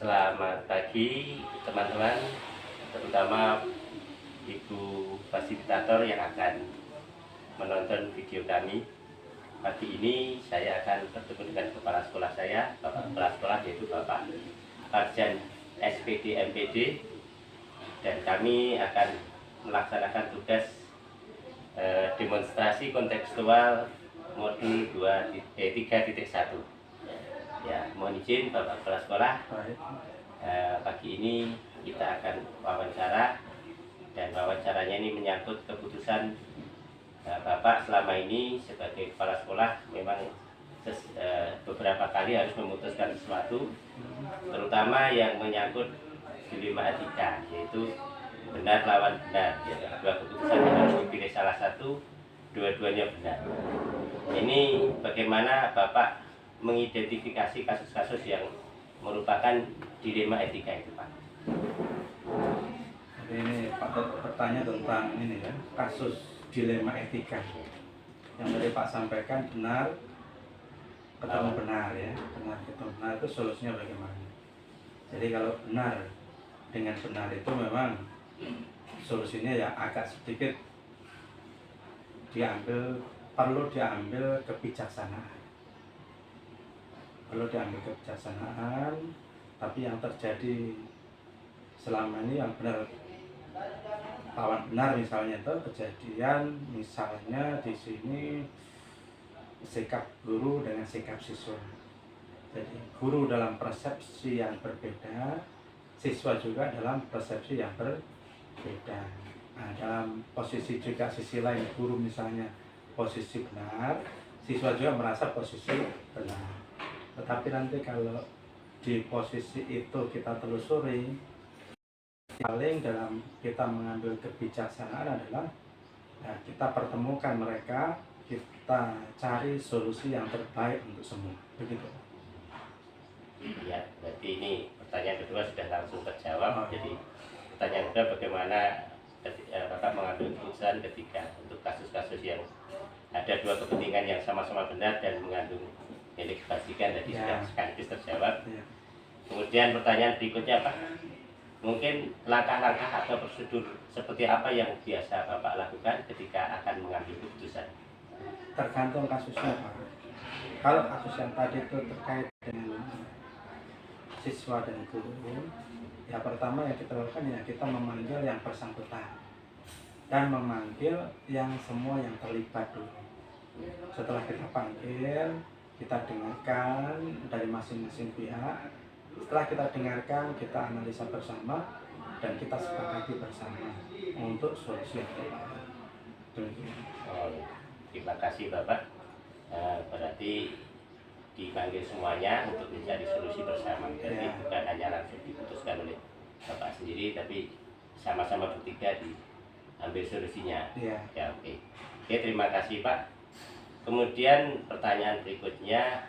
Selamat pagi teman-teman, terutama ibu fasilitator yang akan menonton video kami. Pagi ini saya akan bertemu dengan kepala sekolah saya, Bapak Kepala Sekolah, yaitu Bapak Arjan SPD MPD, dan kami akan melaksanakan tugas demonstrasi kontekstual modul 3.1. Ya, mohon izin Bapak Kepala Sekolah, pagi ini kita akan wawancara, dan wawancaranya ini menyangkut keputusan Bapak selama ini sebagai kepala sekolah. Memang beberapa kali harus memutuskan sesuatu, terutama yang menyangkut dilema etika, yaitu benar lawan benar. Ya, dua keputusan yang harus dipilih salah satu, dua-duanya benar. Ini bagaimana Bapak mengidentifikasi kasus-kasus yang merupakan dilema etika itu, Pak? Jadi ini Pak bertanya tentang ini ya, kasus dilema etika yang tadi Pak sampaikan, benar ketemu benar ya, benar ketemu benar itu solusinya bagaimana? Jadi kalau benar dengan benar itu memang solusinya ya agak sedikit perlu diambil kebijaksanaan, tapi yang terjadi selama ini yang benar lawan benar, misalnya itu kejadian misalnya di sini sikap guru dengan sikap siswa. Jadi guru dalam persepsi yang berbeda, siswa juga dalam persepsi yang berbeda. Nah, dalam posisi juga sisi lain, guru misalnya posisi benar, siswa juga merasa posisi benar. Tetapi nanti kalau di posisi itu kita telusuri, paling dalam kita mengambil kebijaksanaan adalah ya, kita pertemukan mereka, kita cari solusi yang terbaik untuk semua, begitu. Ya, berarti ini pertanyaan kedua sudah langsung terjawab. Jadi pertanyaan kedua, bagaimana Bapak mengambil keputusan ketika untuk kasus-kasus yang ada dua kepentingan yang sama-sama benar dan mengandung nilai kebajikan, tadi sudah sekaligus terjawab. Kemudian pertanyaan berikutnya, Pak, mungkin langkah-langkah atau prosedur seperti apa yang biasa Bapak lakukan ketika akan mengambil keputusan? Tergantung kasusnya, Pak. Kalau kasus yang tadi itu terkait dengan siswa dan guru, ya pertama yang kita lakukan ya kita memanggil yang bersangkutan dan memanggil yang semua yang terlibat dulu. Setelah kita panggil, kita dengarkan dari masing-masing pihak. Setelah kita dengarkan, kita analisa bersama dan kita sepakati bersama untuk solusi yang terbaik. Terima kasih Bapak. Berarti dipanggil semuanya untuk mencari solusi bersama. Berarti bukan hanya langsung diputuskan oleh Bapak sendiri, tapi sama-sama bertiga diambil solusinya. Ya, oke, terima kasih Pak. Kemudian pertanyaan berikutnya,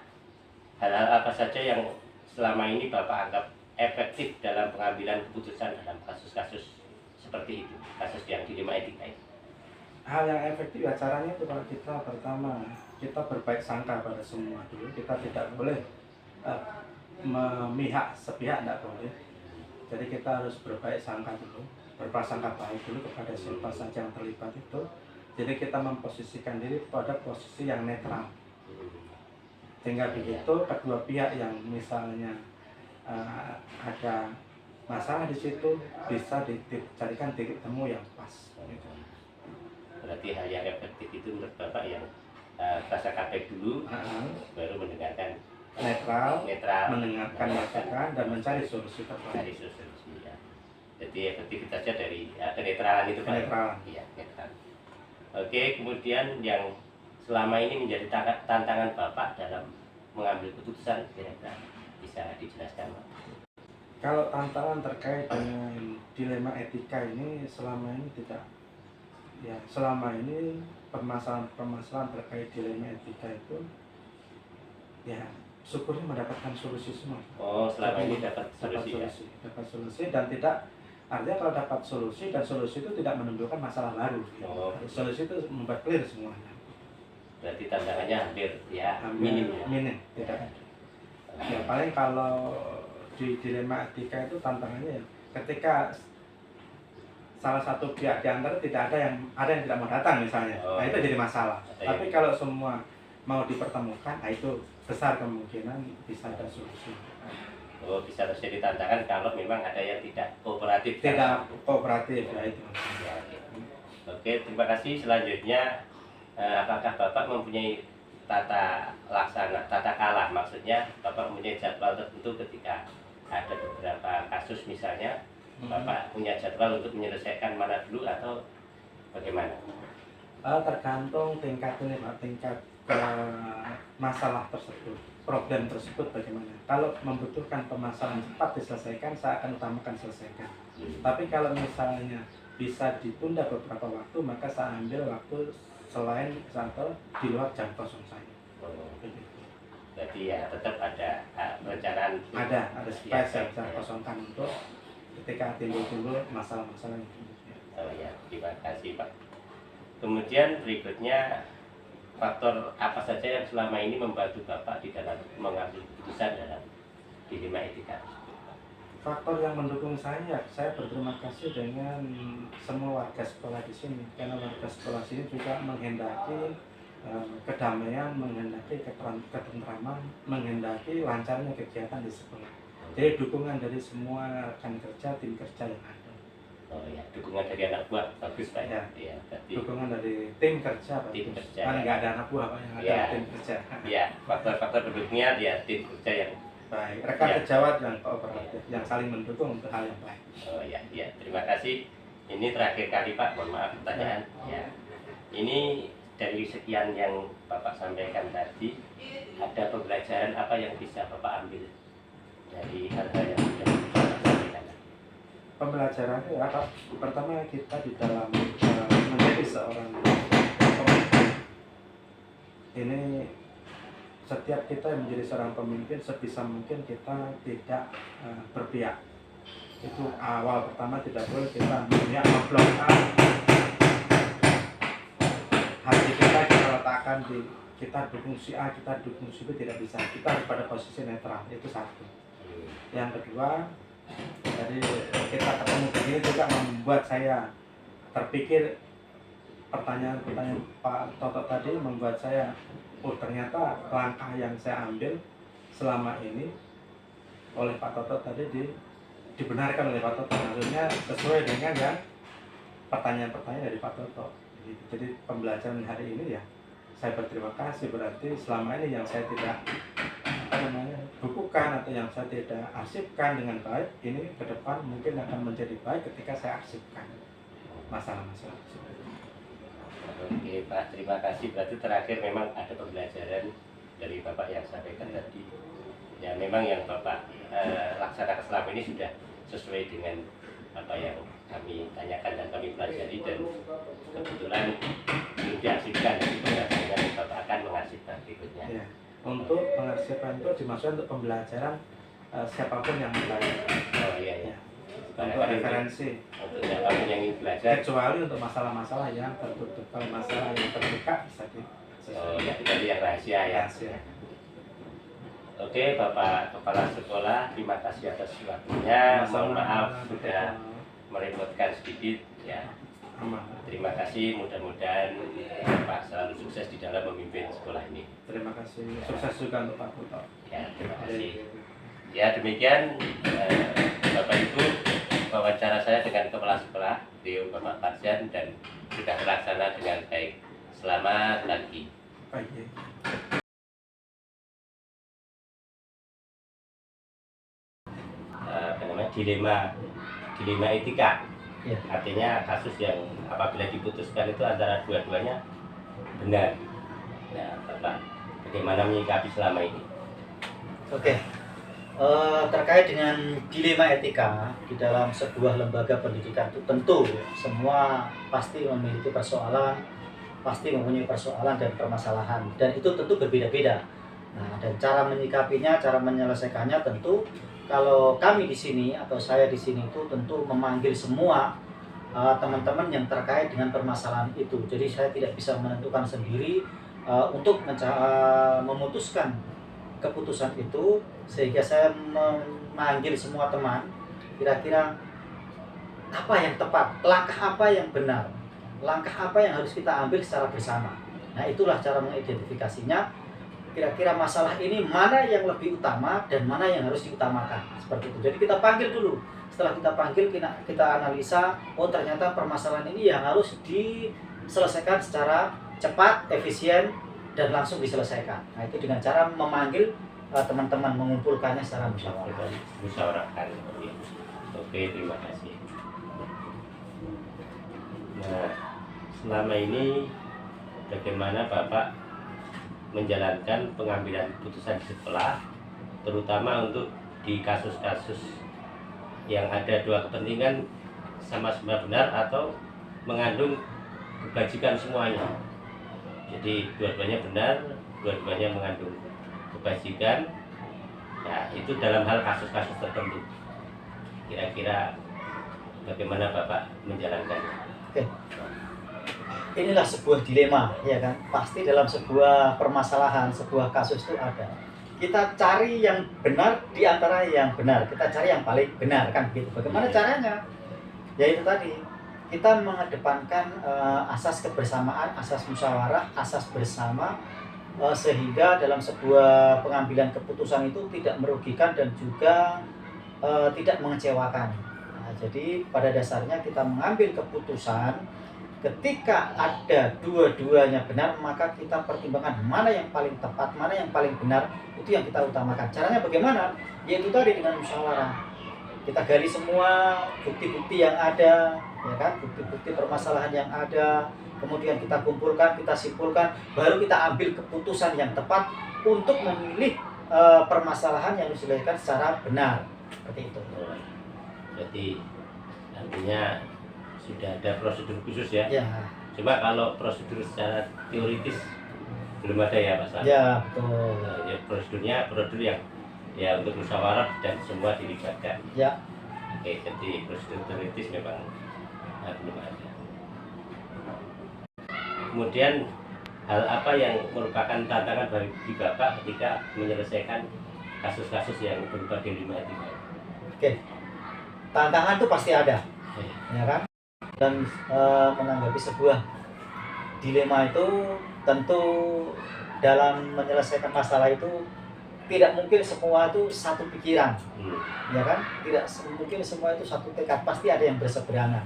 hal-hal apa saja yang selama ini Bapak anggap efektif dalam pengambilan keputusan dalam kasus-kasus seperti itu, kasus yang dilema etika itu? Hal yang efektif ya caranya itu kalau kita pertama kita berbaik sangka pada semua dulu. Kita tidak boleh memihak sepihak, tidak boleh. Jadi kita harus berbaik sangka dulu, berprasangka baik dulu kepada siapa saja yang terlibat itu. Jadi kita memposisikan diri pada posisi yang netral, sehingga begitu kedua pihak yang misalnya ada masalah di situ bisa dicarikan titik temu yang pas. Berarti hal yang efektif itu menurut Bapak yang rasa kabeh dulu, baru mendengarkan netral, mendengarkan masukan dan mencari solusi terbaik. Ya. Jadi efektivitasnya dari kenetralan itu, Pak. Iya, netral. Oke, kemudian yang selama ini menjadi tantangan Bapak dalam mengambil keputusan, kira-kira bisa dijelaskan, Pak? Kalau tantangan terkait dengan dilema etika ini selama ini tidak, ya selama ini permasalahan terkait dilema etika itu ya syukurnya mendapatkan solusi semua. Oh, selama ini dapat solusi dan tidak, artinya kalau dapat solusi dan solusi itu tidak menimbulkan masalah baru. Solusi itu membuat clear semuanya. Berarti tantangannya hampir minim, tidak ada. Ya paling kalau di dilema etika itu tantangannya ya ketika salah satu pihak di antara tidak ada yang tidak mau datang misalnya, nah itu jadi masalah. Tapi kalau semua mau dipertemukan, nah itu besar kemungkinan bisa ada solusi. Oh, bisa terjadi tantangan kalau memang ada yang tidak kooperatif. Tidak kooperatif ya itu. Ya, oke, terima kasih. Selanjutnya, apakah Bapak mempunyai tata laksana, tata kalah, maksudnya Bapak mempunyai jadwal tertentu ketika ada beberapa kasus misalnya, Bapak punya jadwal untuk menyelesaikan mana dulu atau bagaimana? Tergantung tingkat ini Pak, tingkat masalah tersebut, problem tersebut bagaimana. Kalau membutuhkan permasalahan cepat diselesaikan, saya akan utamakan selesaikan. Tapi kalau misalnya bisa ditunda beberapa waktu, maka saya ambil waktu selain atau di luar jam kosong saya. Jadi ya tetap ada perencanaan. Ada supaya saya bisa kosongkan untuk ketika timbul masalah-masalah yang Oh ya, terima kasih Pak. Kemudian berikutnya, faktor apa saja yang selama ini membantu Bapak di dalam mengambil keputusan dalam dilema etika? Faktor yang mendukung saya berterima kasih dengan semua warga sekolah di sini, karena warga sekolah sini juga menghendaki kedamaian, menghendaki ketentraman, menghendaki lancarnya kegiatan di sekolah. Jadi dukungan dari semua rekan kerja, tim kerja yang ada. Oh ya, dukungan dari anak buah bagus Pak. Ya, ya berarti dukungan dari tim kerja, tim kerja. Kan nggak ada anak buah Pak, yang ada Ya. tim kerja. Ya, faktor-faktor pendukungnya ya tim kerja yang Baik, rekan Ya. sejawat yang kooperatif, yang saling mendukung untuk hal yang baik. Oh ya, ya, terima kasih. Ini terakhir kali Pak, mohon maaf pertanyaan. Ya, ini dari sekian yang Bapak sampaikan tadi, ada pembelajaran apa yang bisa Bapak ambil dari hal-hal yang sudah Bapak sampaikan? Pembelajarannya ya, Pak. Pertama kita di dalam menjadi seorang pemimpin. Ini setiap kita yang menjadi seorang pemimpin sebisa mungkin kita tidak berpihak. Itu awal pertama, tidak boleh kita memihak memblok hati kita letakkan di kita dukung si A, kita dukung si B, tidak bisa. Kita harus pada posisi netral, itu satu. Yang kedua, jadi kita ketemu begini juga membuat saya terpikir pertanyaan-pertanyaan Pak Toto tadi membuat saya, oh ternyata langkah yang saya ambil selama ini oleh Pak Toto tadi dibenarkan oleh Pak Toto, maksudnya sesuai dengan yang pertanyaan-pertanyaan dari Pak Toto. Jadi pembelajaran hari ini ya saya berterima kasih, berarti selama ini yang saya tidak bukukan atau yang saya tidak arsipkan dengan baik, ini ke depan mungkin akan menjadi baik ketika saya arsipkan masalah-masalah tersebut. Oke Pak, terima kasih. Berarti terakhir memang ada pembelajaran dari Bapak yang sampaikan tadi. Ya memang yang Bapak laksanakan selama ini sudah sesuai dengan apa yang kami tanyakan dan kami pelajari, dan kebetulan belum diarsipkan. Jadi Bapak akan mengarsipkan berikutnya. Ya. Untuk pengarsipan itu dimaksudkan untuk pembelajaran siapapun yang belajar. Oh iya ya. Untuk referensi. Untuk siapapun yang ingin belajar. Kecuali untuk masalah-masalah yang tertutup. Kalau masalah yang terbuka bisa Oh ya, itu yang rahasia ya. Rahasia. Oke, Bapak Kepala Sekolah, terima kasih atas waktunya. Mohon maaf sudah merepotkan sedikit ya. Terima kasih, mudah-mudahan Bapak selalu sukses di dalam memimpin sekolah ini. Terima kasih, sukses juga untuk Pak Puto. Ya, terima kasih. Ya, demikian Bapak Ibu, wawancara saya dengan Kepala Sekolah Rio Bapak Farjan, dan sudah terlaksana dengan baik. Selamat pagi. Baik. Dilema etika. Ya. Artinya kasus yang apabila diputuskan itu antara dua-duanya benar. Nah, Bapak bagaimana menyikapi selama ini? Oke. Terkait dengan dilema etika di dalam sebuah lembaga pendidikan itu tentu semua pasti memiliki persoalan, pasti mempunyai persoalan dan permasalahan, dan itu tentu berbeda-beda. Nah, dan cara menyikapinya, cara menyelesaikannya tentu kalau kami di sini atau saya di sini itu tentu memanggil semua teman-teman yang terkait dengan permasalahan itu. Jadi saya tidak bisa menentukan sendiri untuk memutuskan keputusan itu, sehingga saya manggil semua teman, kira-kira apa yang tepat, langkah apa yang benar, langkah apa yang harus kita ambil secara bersama. Nah, itulah cara mengidentifikasinya. Kira-kira masalah ini mana yang lebih utama dan mana yang harus diutamakan. Seperti itu. Jadi kita panggil dulu. Setelah kita panggil, kita analisa, oh ternyata permasalahan ini yang harus diselesaikan secara cepat, efisien, dan langsung diselesaikan. Nah, itu dengan cara memanggil teman-teman, mengumpulkannya secara musyawarah. Musyawarahkan. Oke, terima kasih. Nah, selama ini bagaimana Bapak menjalankan pengambilan keputusan di sekolah, terutama untuk di kasus-kasus yang ada dua kepentingan sama-sama benar atau mengandung kebajikan semuanya. Jadi dua-duanya benar, dua-duanya mengandung kebajikan. Nah, itu dalam hal kasus-kasus tertentu. Kira-kira bagaimana Bapak menjalankannya? Oke. Inilah sebuah dilema, ya kan? Pasti dalam sebuah permasalahan, sebuah kasus itu ada. Kita cari yang benar di antara yang benar. Kita cari yang paling benar, kan begitu. Bagaimana caranya? Ya itu tadi. Kita mengedepankan asas kebersamaan, asas musyawarah, asas bersama, sehingga dalam sebuah pengambilan keputusan itu tidak merugikan dan juga tidak mengecewakan. Nah, jadi pada dasarnya kita mengambil keputusan ketika ada dua-duanya benar, maka kita pertimbangkan mana yang paling tepat, mana yang paling benar, itu yang kita utamakan. Caranya bagaimana? Yaitu tadi dengan musyawarah. Kita gali semua bukti-bukti yang ada, ya kan? Bukti-bukti permasalahan yang ada, kemudian kita kumpulkan, kita simpulkan, baru kita ambil keputusan yang tepat untuk memilih permasalahan yang diselesaikan secara benar. Seperti itu. Jadi artinya sudah ada prosedur khusus ya? Ya. Coba kalau prosedur secara teoritis belum ada ya Pak Selamat? Ya, betul. Ya, prosedur yang ya untuk musyawarah dan semua dilibatkan. Ya. Oke, jadi prosedur teoritis memang belum ada. Kemudian hal apa yang merupakan tantangan bagi Bapak ketika menyelesaikan kasus-kasus yang berupa dilema etika? Oke. Tantangan itu pasti ada. Ya kan? Dan menanggapi sebuah dilema itu tentu dalam menyelesaikan masalah itu tidak mungkin semua itu satu pikiran, ya kan? Tidak mungkin semua itu satu tekad, pasti ada yang berseberangan.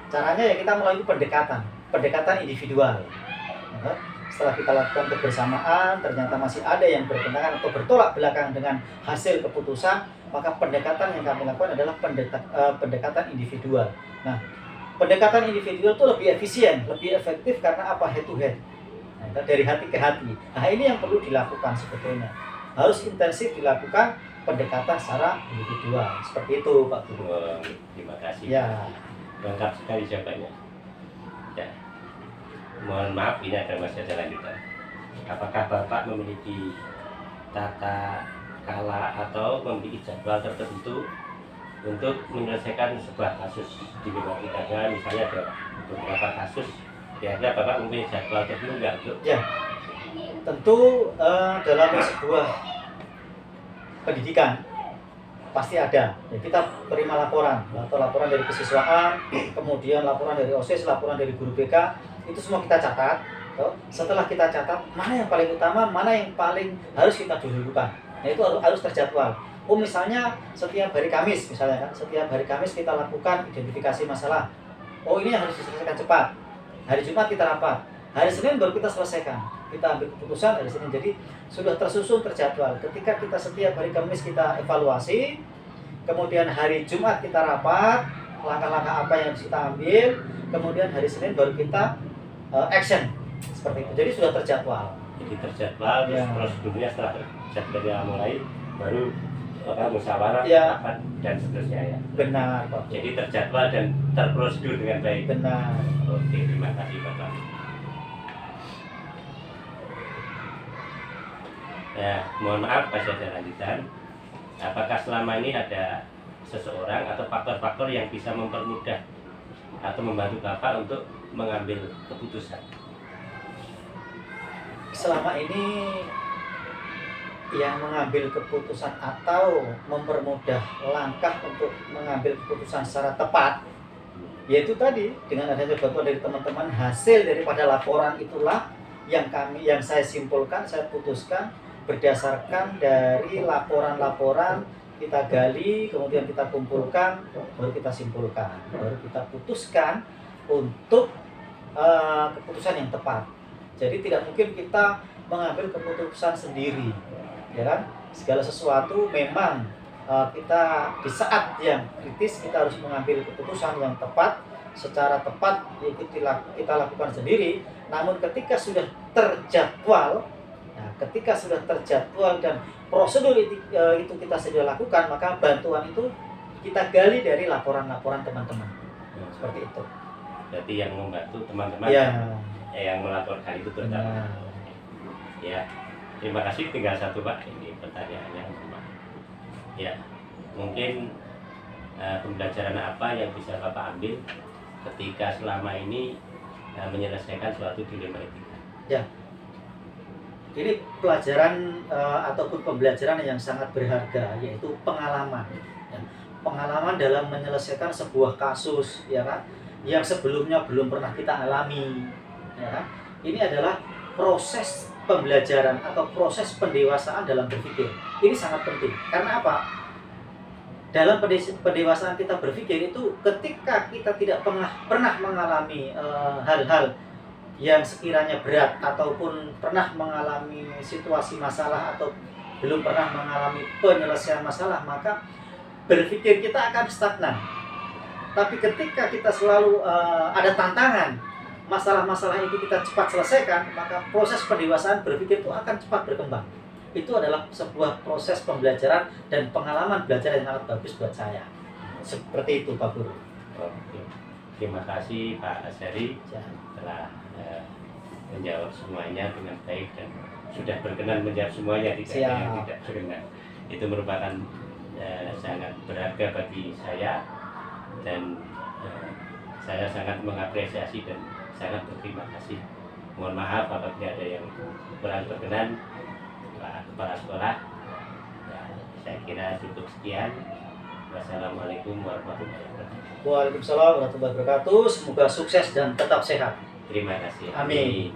Caranya ya kita melalui pendekatan individual. Ya, setelah kita lakukan kebersamaan, ternyata masih ada yang bertentangan atau bertolak belakang dengan hasil keputusan, maka pendekatan yang kami lakukan adalah pendekatan individual. Nah, pendekatan individual itu lebih efisien, lebih efektif karena apa? Head to head. Nah, dari hati ke hati. Nah, ini yang perlu dilakukan sebetulnya. Harus intensif dilakukan pendekatan secara individual. Seperti itu, Pak Guru. Terima kasih. Ya. Lengkap sekali jawabannya. Ya. Mohon maaf, ini masih ada lanjutan. Apakah Bapak memiliki tata kala atau memiliki jadwal tertentu untuk menyelesaikan sebuah kasus di bidang pidana? Misalnya ada beberapa kasus, kira-kira Bapak mempunyai jadwal tertentu enggak? Ya, tentu dalam sebuah pendidikan pasti ada. Ya, kita terima laporan atau laporan dari kesiswaan, kemudian laporan dari OSIS, laporan dari guru BK, itu semua kita catat. Setelah kita catat, mana yang paling utama, mana yang paling harus kita dahulukan. Nah, itu harus terjadwal. Oh, misalnya setiap hari Kamis, misalnya kan, setiap hari Kamis kita lakukan identifikasi masalah. Oh, ini yang harus diselesaikan cepat. Hari Jumat kita rapat. Hari Senin baru kita selesaikan. Kita ambil keputusan hari Senin. Jadi sudah tersusun, terjadwal. Ketika kita setiap hari Kamis kita evaluasi, kemudian hari Jumat kita rapat, langkah-langkah apa yang harus kita ambil, kemudian hari Senin baru kita action. Seperti itu. Jadi sudah terjadwal. Jadi terjadwal, Ya. terus prosedurnya setelah jadwalnya mulai baru musyawarah, Ya. rapat dan seterusnya ya. Benar, Pak. Jadi terjadwal dan terprosedur dengan baik. Benar. Oke, terima kasih Bapak. Ya, mohon maaf masih ada lanjutan. Apakah selama ini ada seseorang atau faktor-faktor yang bisa mempermudah atau membantu Bapak untuk mengambil keputusan? Selama ini yang mengambil keputusan atau mempermudah langkah untuk mengambil keputusan secara tepat, yaitu tadi dengan adanya bantuan dari teman-teman, hasil daripada laporan itulah yang saya simpulkan, saya putuskan berdasarkan dari laporan-laporan kita gali, kemudian kita kumpulkan, baru kita simpulkan, baru kita putuskan untuk keputusan yang tepat. Jadi tidak mungkin kita mengambil keputusan sendiri, ya kan? Segala sesuatu memang kita di saat yang kritis kita harus mengambil keputusan yang tepat, secara tepat yaitu kita lakukan sendiri. Namun ketika sudah terjadwal, dan prosedur itu kita sudah lakukan, maka bantuan itu kita gali dari laporan-laporan teman-teman. Seperti itu. Jadi yang membantu teman-teman Ya. yang melaporkan itu terutama. Ya, terima kasih. Tinggal satu Pak, ini pertanyaannya. Ya, mungkin pembelajaran apa yang bisa Bapak ambil ketika selama ini menyelesaikan suatu dilema etika? Ya, ini pelajaran ataupun pembelajaran yang sangat berharga, yaitu pengalaman. Ya. Pengalaman dalam menyelesaikan sebuah kasus, ya kan, yang sebelumnya belum pernah kita alami. Ya kan? Ini adalah proses pembelajaran atau proses pendewasaan dalam berpikir. Ini sangat penting. Karena apa? Dalam pendewasaan kita berpikir itu ketika kita tidak pernah mengalami hal-hal yang sekiranya berat ataupun pernah mengalami situasi masalah atau belum pernah mengalami penyelesaian masalah, maka berpikir kita akan stagnan. Tapi ketika kita selalu ada tantangan, masalah-masalah itu kita cepat selesaikan, maka proses pendewasaan berpikir itu akan cepat berkembang. Itu adalah sebuah proses pembelajaran dan pengalaman belajar yang sangat bagus buat saya. Seperti itu Pak Guru. Oke. Terima kasih Pak Asyari telah menjawab semuanya dengan baik dan sudah berkenan menjawab semuanya, tidak ada yang tidak berkenan. Itu merupakan sangat berharga bagi saya dan saya sangat mengapresiasi dan sangat berterima kasih. Mohon maaf apabila ada yang kurang berkenan, Pak Kepala Sekolah. Ya, saya kira cukup sekian. Wassalamualaikum warahmatullahi wabarakatuh. Waalaikumsalam warahmatullahi wabarakatuh. Semoga sukses dan tetap sehat. Terima kasih. Amin.